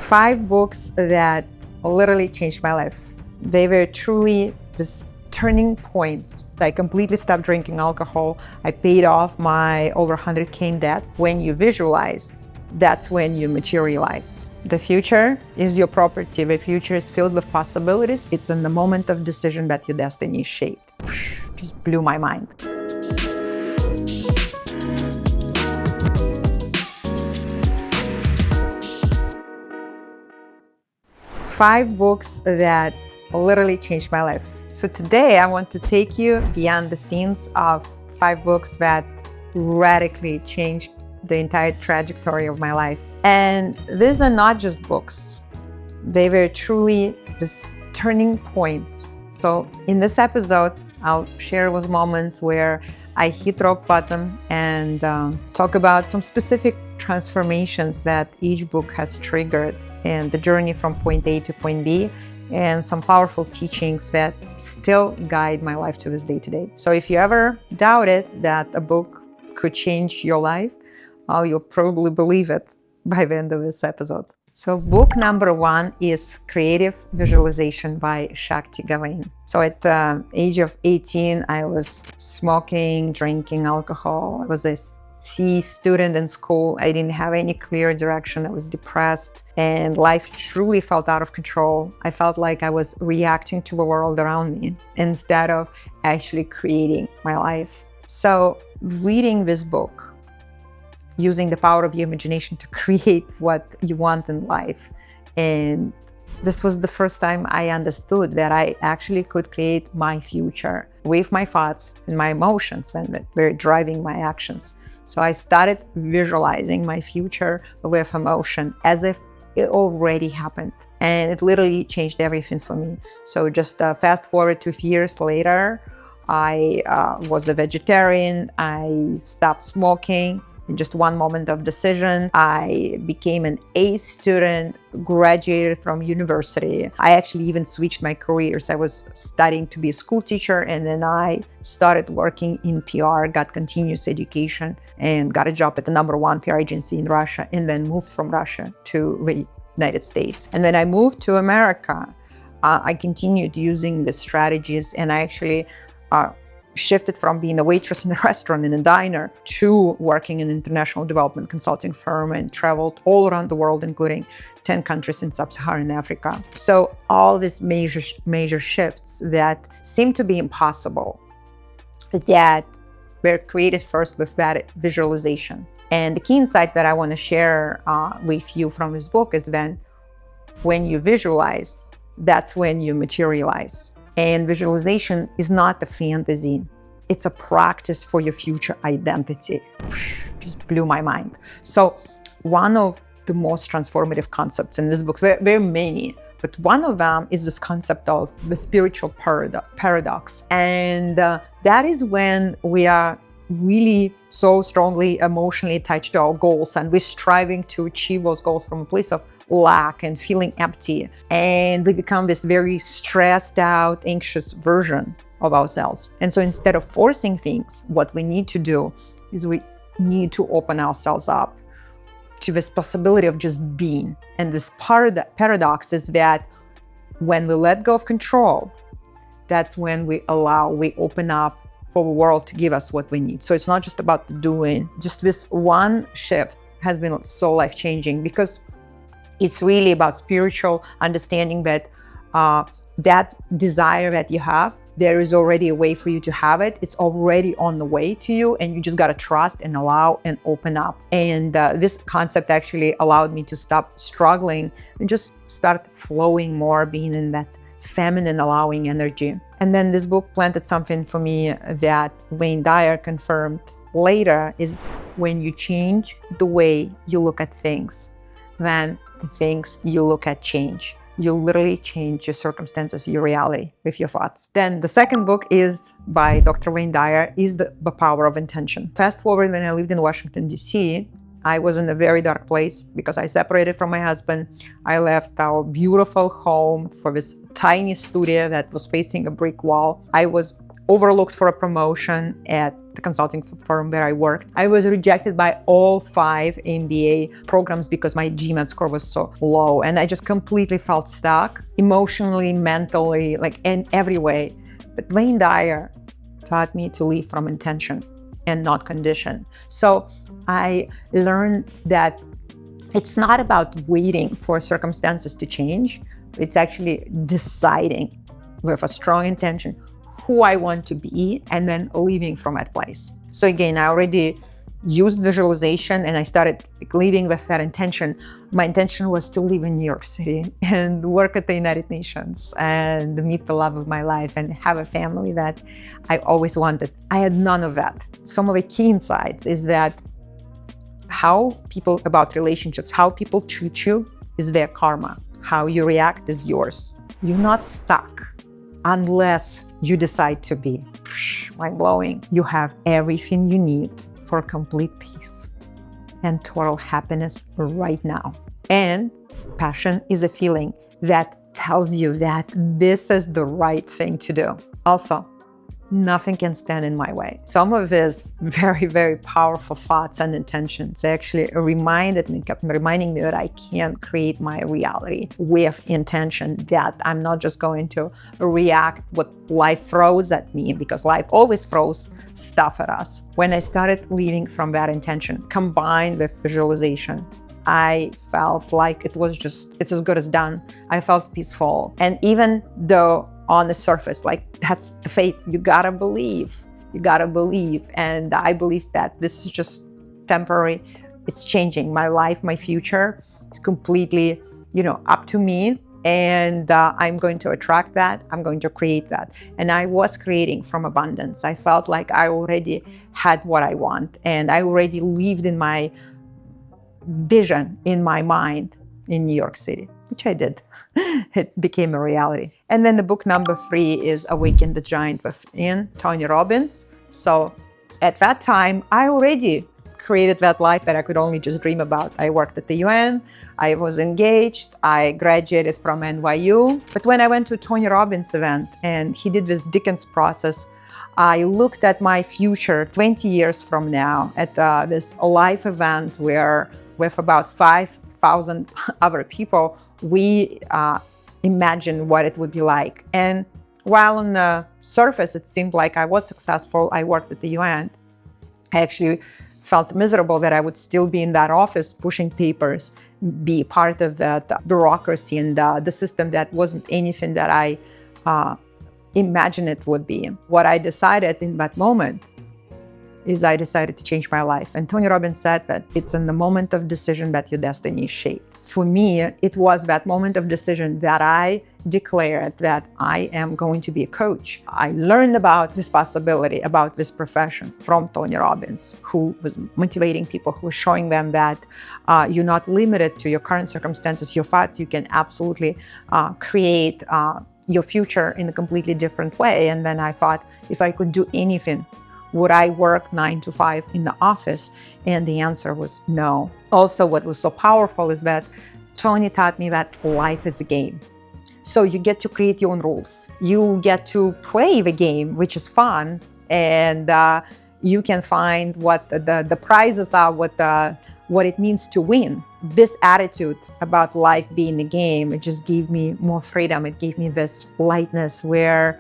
5 books that literally changed my life. They were truly just turning points. I completely stopped drinking alcohol. I paid off my over 100K in debt. When you visualize, that's when you materialize. The future is your property. The future is filled with possibilities. It's in the moment of decision that your destiny is shaped. Just blew my mind. Five books that literally changed my life. So today I want to take you beyond the scenes of 5 books that radically changed the entire trajectory of my life. And these are not just books. They were truly just turning points. So in this episode, I'll share those moments where I hit rock bottom and talk about some specific transformations that each book has triggered and the journey from point A to point B, and some powerful teachings that still guide my life to this day today. So if you ever doubted that a book could change your life, well, you'll probably believe it by the end of this episode. So book number 1 is Creative Visualization by Shakti Gawain. So at the age of 18, I was smoking, drinking alcohol. I was a C student in school. I didn't have any clear direction. I was depressed and life truly felt out of control. I felt like I was reacting to the world around me instead of actually creating my life. So reading this book, using the power of your imagination to create what you want in life. And this was the first time I understood that I actually could create my future with my thoughts and my emotions when they're driving my actions. So I started visualizing my future with emotion as if it already happened. And it literally changed everything for me. So just fast forward 2 years later, I was a vegetarian. I stopped smoking. In just one moment of decision, I became an A student, graduated from university. I actually even switched my careers. I was studying to be a school teacher, and then I started working in PR, got continuous education, and got a job at the #1 PR agency in Russia, and then moved from Russia to the United States. And when I moved to America, I continued using the strategies, and I actually shifted from being a waitress in a restaurant, in a diner, to working in an international development consulting firm and traveled all around the world, including 10 countries in sub-Saharan Africa. So all these major shifts that seem to be impossible, that were created first with that visualization. And the key insight that I want to share with you from this book is then when you visualize, that's when you materialize. And visualization is not a fantasy. It's a practice for your future identity. Just blew my mind. So one of the most transformative concepts in this book, there are many, but one of them is this concept of the spiritual paradox. And that is when we are really so strongly emotionally attached to our goals, and we're striving to achieve those goals from a place of lack and feeling empty, and we become this very stressed out, anxious version of ourselves. And so instead of forcing things, what we need to do is we need to open ourselves up to this possibility of just being. And this paradox is that when we let go of control, that's when we open up for the world to give us what we need. So it's not just about the doing. Just this one shift has been so life-changing, because it's really about spiritual understanding that that desire that you have, there is already a way for you to have it. It's already on the way to you, and you just got to trust and allow and open up. And this concept actually allowed me to stop struggling and just start flowing more, being in that feminine, allowing energy. And then this book planted something for me that Wayne Dyer confirmed later, is when you change the way you look at things, then the things you look at change. You literally change your circumstances, your reality with your thoughts. Then the second book is by Dr. Wayne Dyer, is The Power of Intention. Fast forward, when I lived in Washington, D.C., I was in a very dark place because I separated from my husband. I left our beautiful home for this tiny studio that was facing a brick wall. I was overlooked for a promotion at the consulting firm where I worked. I was rejected by all 5 MBA programs because my GMAT score was so low. And I just completely felt stuck emotionally, mentally, like in every way. But Wayne Dyer taught me to live from intention and not condition. So I learned that it's not about waiting for circumstances to change. It's actually deciding with a strong intention who I want to be and then living from that place. So again, I already used visualization and I started living with that intention. My intention was to live in New York City and work at the United Nations and meet the love of my life and have a family that I always wanted. I had none of that. Some of the key insights is that how people about relationships, how people treat you is their karma. How you react is yours. You're not stuck unless you decide to be. Mind-blowing. You have everything you need for complete peace and total happiness right now. And passion is a feeling that tells you that this is the right thing to do. Also, nothing can stand in my way. Some of these very, very powerful thoughts and intentions actually kept reminding me that I can create my reality with intention, that I'm not just going to react what life throws at me, because life always throws stuff at us. When I started living from that intention, combined with visualization, I felt like it's as good as done. I felt peaceful. And even though on the surface, like that's the faith, you gotta believe. And I believe that this is just temporary. It's changing my life, my future. It's completely, up to me. And I'm going to attract that. I'm going to create that. And I was creating from abundance. I felt like I already had what I want. And I already lived in my vision, in my mind, in New York City, which I did. It became a reality. And then the book number 3 is Awaken the Giant Within, Tony Robbins. So at that time, I already created that life that I could only just dream about. I worked at the UN, I was engaged, I graduated from NYU. But when I went to Tony Robbins event and he did this Dickens process, I looked at my future 20 years from now at this live event where with about 5,000 other people, we imagined what it would be like. And while on the surface, it seemed like I was successful, I worked at the UN, I actually felt miserable that I would still be in that office pushing papers, be part of that bureaucracy and the system that wasn't anything that I imagined it would be. What I decided in that moment is I decided to change my life. And Tony Robbins said that it's in the moment of decision that your destiny is shaped. For me, it was that moment of decision that I declared that I am going to be a coach. I learned about this possibility, about this profession from Tony Robbins, who was motivating people, who was showing them that you're not limited to your current circumstances. Your thought, you can absolutely create your future in a completely different way. And then I thought, if I could do anything, would I work 9 to 5 in the office? And the answer was no. Also, what was so powerful is that Tony taught me that life is a game. So you get to create your own rules. You get to play the game, which is fun, and you can find what the prizes are, what it means to win. This attitude about life being a game, it just gave me more freedom. It gave me this lightness where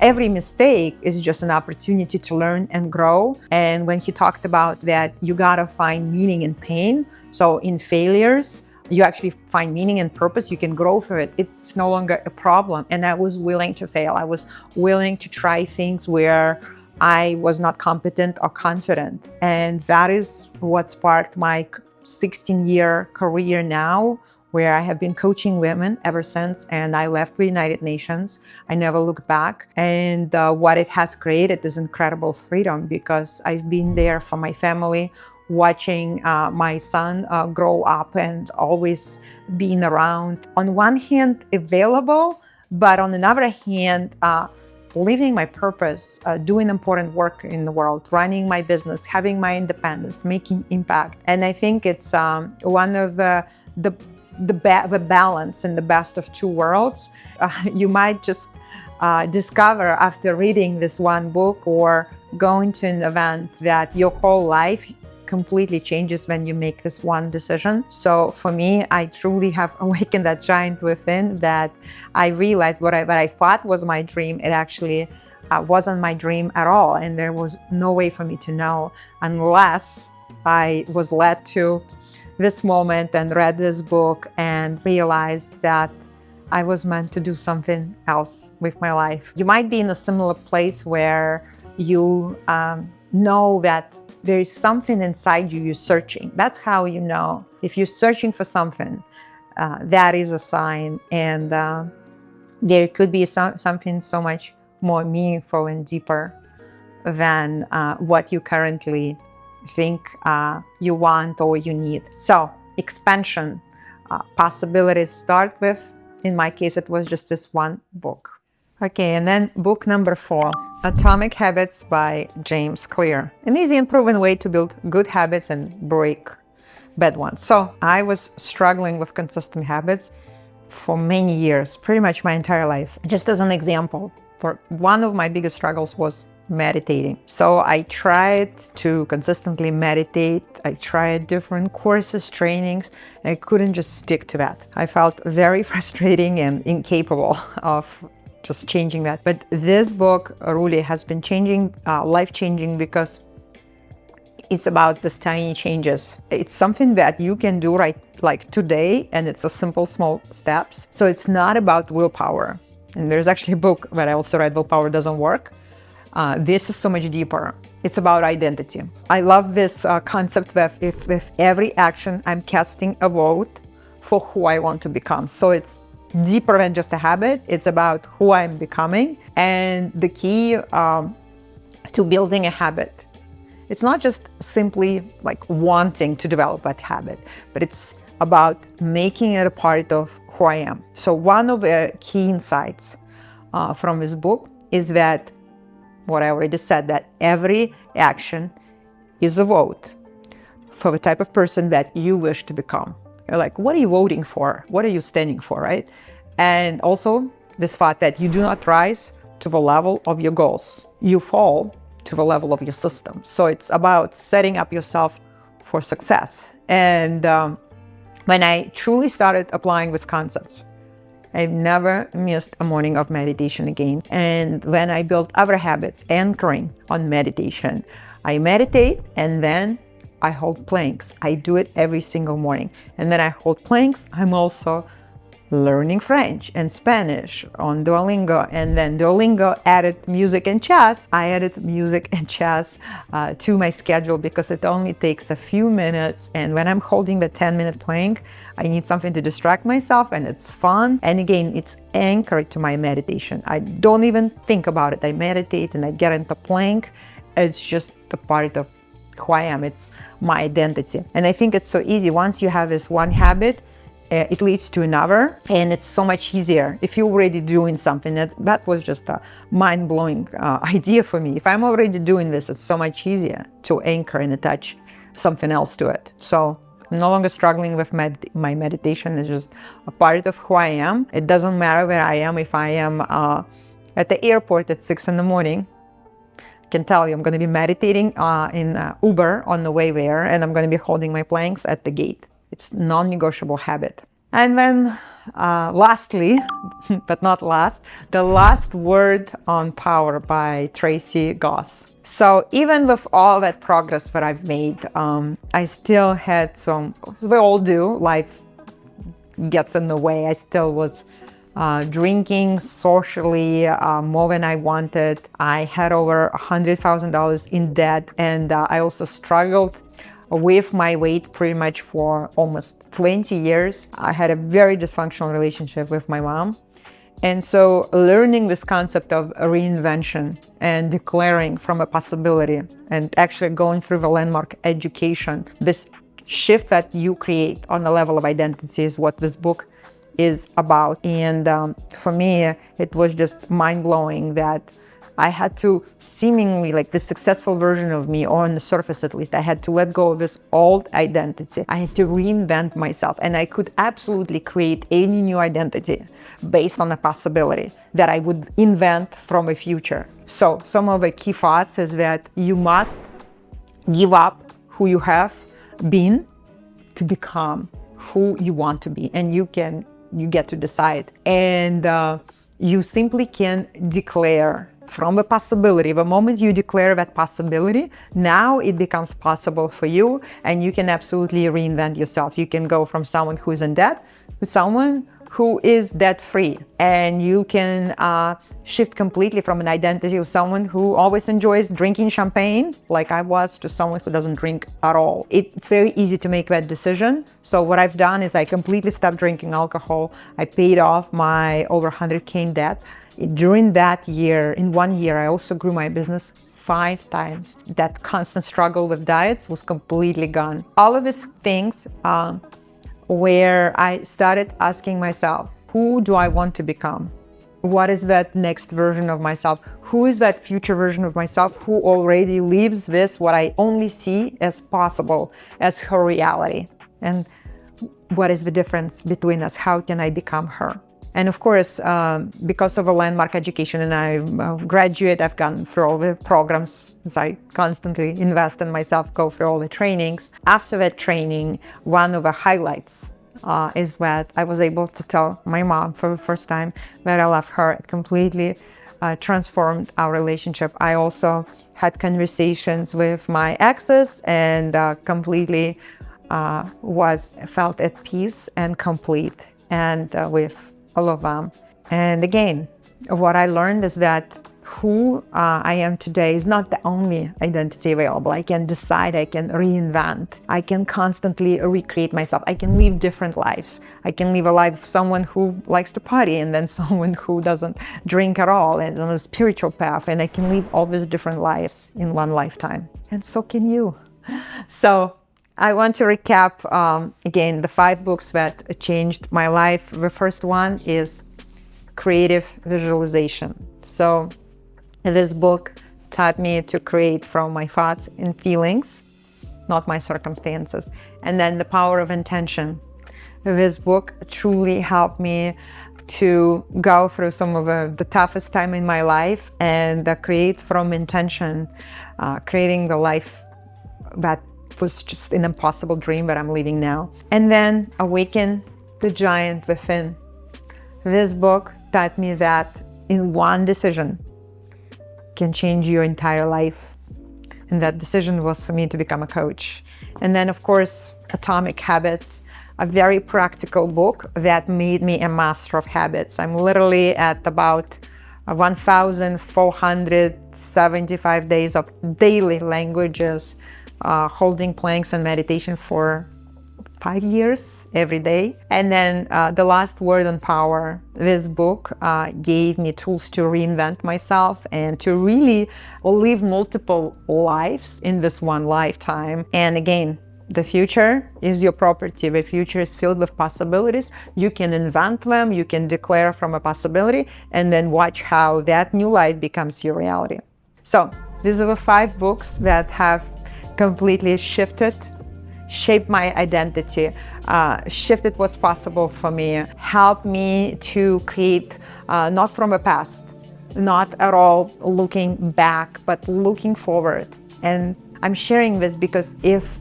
every mistake is just an opportunity to learn and grow. And when he talked about that, you gotta find meaning in pain. So in failures, you actually find meaning and purpose. You can grow through it. It's no longer a problem. And I was willing to fail. I was willing to try things where I was not competent or confident. And that is what sparked my 16-year career now, where I have been coaching women ever since, and I left the United Nations. I never looked back. And what it has created is incredible freedom, because I've been there for my family, watching my son grow up and always being around. On one hand, available, but on another hand, living my purpose, doing important work in the world, running my business, having my independence, making impact. And I think it's one of the the balance and the best of two worlds. You might just discover after reading this one book or going to an event that your whole life completely changes when you make this one decision. So for me, I truly have awakened that giant within, that I realized what I thought was my dream, it actually wasn't my dream at all. And there was no way for me to know unless I was led to this moment and read this book and realized that I was meant to do something else with my life. You might be in a similar place where you know that there is something inside you you're searching. That's how you know. If you're searching for something, that is a sign. And there could be something so much more meaningful and deeper than what you currently think you want or you need. So expansion, possibilities start with, in my case, it was just this one book. Okay, and then book number 4, Atomic Habits by James Clear. An easy and proven way to build good habits and break bad ones. So I was struggling with consistent habits for many years, pretty much my entire life. Just as an example, for one of my biggest struggles was meditating. So I tried to consistently meditate. I tried different courses, trainings. I couldn't just stick to that. I felt very frustrating and incapable of just changing that. But this book really has been changing, life-changing, because it's about these tiny changes. It's something that you can do right like today, and it's a simple, small steps. So it's not about willpower. And there's actually a book that I also read, Willpower Doesn't Work. This is so much deeper. It's about identity. I love this concept that if with every action, I'm casting a vote for who I want to become. So it's deeper than just a habit. It's about who I'm becoming. And the key to building a habit, it's not just simply like wanting to develop that habit, but it's about making it a part of who I am. So one of the key insights from this book is that what I already said, that every action is a vote for the type of person that you wish to become. You're like, what are you voting for? What are you standing for, right? And also this thought that you do not rise to the level of your goals. You fall to the level of your system. So it's about setting up yourself for success. And when I truly started applying these concepts, I've never missed a morning of meditation again. And when I built other habits anchoring on meditation, I meditate and then I hold planks. I do it every single morning. And then I hold planks. I'm also learning French and Spanish on Duolingo. And then Duolingo added music and chess. I added music and chess to my schedule because it only takes a few minutes. And when I'm holding the 10-minute plank, I need something to distract myself, and it's fun. And again, it's anchored to my meditation. I don't even think about it. I meditate and I get into plank. It's just a part of who I am. It's my identity. And I think it's so easy. Once you have this one habit, it leads to another, and it's so much easier if you're already doing something. That was just a mind-blowing idea for me. If I'm already doing this, it's so much easier to anchor and attach something else to it. So I'm no longer struggling with my meditation. It's just a part of who I am. It doesn't matter where I am. If I am at the airport at 6 in the morning, I can tell you I'm going to be meditating in Uber on the way there, and I'm going to be holding my planks at the gate. It's non-negotiable habit. And then lastly, but not last, The Last Word on Power by Tracy Goss. So even with all that progress that I've made, I still had some, we all do, life gets in the way. I still was drinking socially more than I wanted. I had over $100,000 in debt, and I also struggled with my weight pretty much for almost 20 years. I had a very dysfunctional relationship with my mom. And so learning this concept of reinvention and declaring from a possibility and actually going through the landmark education, this shift that you create on the level of identity is what this book is about. And for me, it was just mind-blowing that I had to seemingly, like the successful version of me, or on the surface at least, I had to let go of this old identity. I had to reinvent myself, and I could absolutely create any new identity based on a possibility that I would invent from a future. So some of the key thoughts is that you must give up who you have been to become who you want to be, and you get to decide. And you simply can declare from a possibility. The moment you declare that possibility, now it becomes possible for you, and you can absolutely reinvent yourself. You can go from someone who is in debt to someone who is debt-free, and you can shift completely from an identity of someone who always enjoys drinking champagne, like I was, to someone who doesn't drink at all. It's very easy to make that decision. So what I've done is I completely stopped drinking alcohol. I paid off my over 100K in debt. During that year, in 1 year, I also grew my business 5 times. That constant struggle with diets was completely gone. All of these things where I started asking myself, who do I want to become? What is that next version of myself? Who is that future version of myself who already lives this, what I only see as possible, as her reality? And what is the difference between us? How can I become her? And of course, because of a landmark education, and I'm a graduate, I've gone through all the programs, as I constantly invest in myself, go through all the trainings. After that training, one of the highlights is that I was able to tell my mom for the first time that I love her. It completely transformed our relationship. I also had conversations with my exes and completely felt at peace and complete, and with all of them. And again, what I learned is that who I am today is not the only identity available. I can decide, I can reinvent, I can constantly recreate myself. I can live different lives. I can live a life of someone who likes to party, and then someone who doesn't drink at all, and on a spiritual path. And I can live all these different lives in one lifetime. And so can you. So I want to recap again the 5 books that changed my life. The first one is Creative Visualization. So this book taught me to create from my thoughts and feelings, not my circumstances. And then The Power of Intention. This book truly helped me to go through some of the toughest time in my life and create from intention, creating the life that was just an impossible dream that I'm living now. And then Awaken the Giant Within. This book taught me that in one decision can change your entire life. And that decision was for me to become a coach. And then, of course, Atomic Habits, a very practical book that made me a master of habits. I'm literally at about 1,475 days of daily languages, holding planks and meditation for 5 years every day. And then The Last Word on Power. This book gave me tools to reinvent myself and to really live multiple lives in this one lifetime. And again, the future is your property. The future is filled with possibilities. You can invent them, you can declare from a possibility, and then watch how that new life becomes your reality. So these are the 5 books that have completely shaped my identity, shifted what's possible for me, helped me to create, not from the past, not at all looking back, but looking forward. And I'm sharing this because if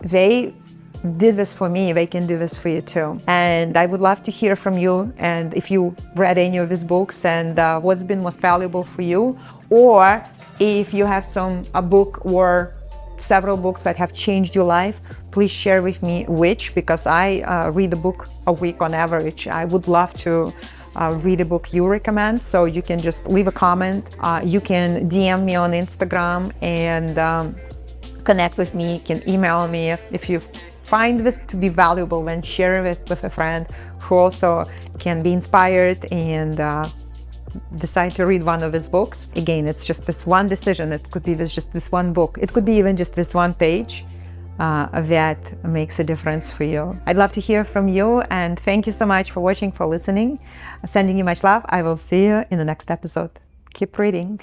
they did this for me, they can do this for you too. And I would love to hear from you, and if you read any of these books and what's been most valuable for you, or if you have a book or several books that have changed your life, please share with me which, because I read a book a week on average. I would love to read a book you recommend. So you can just leave a comment. You can DM me on Instagram and connect with me. You can email me. If you find this to be valuable, then share it with a friend who also can be inspired and decide to read one of his books. Again, it's just this one decision. It could be just this one book. It could be even just this one page that makes a difference for you. I'd love to hear from you, and thank you so much for watching, for listening. Sending you much love. I will see you in the next episode. Keep reading.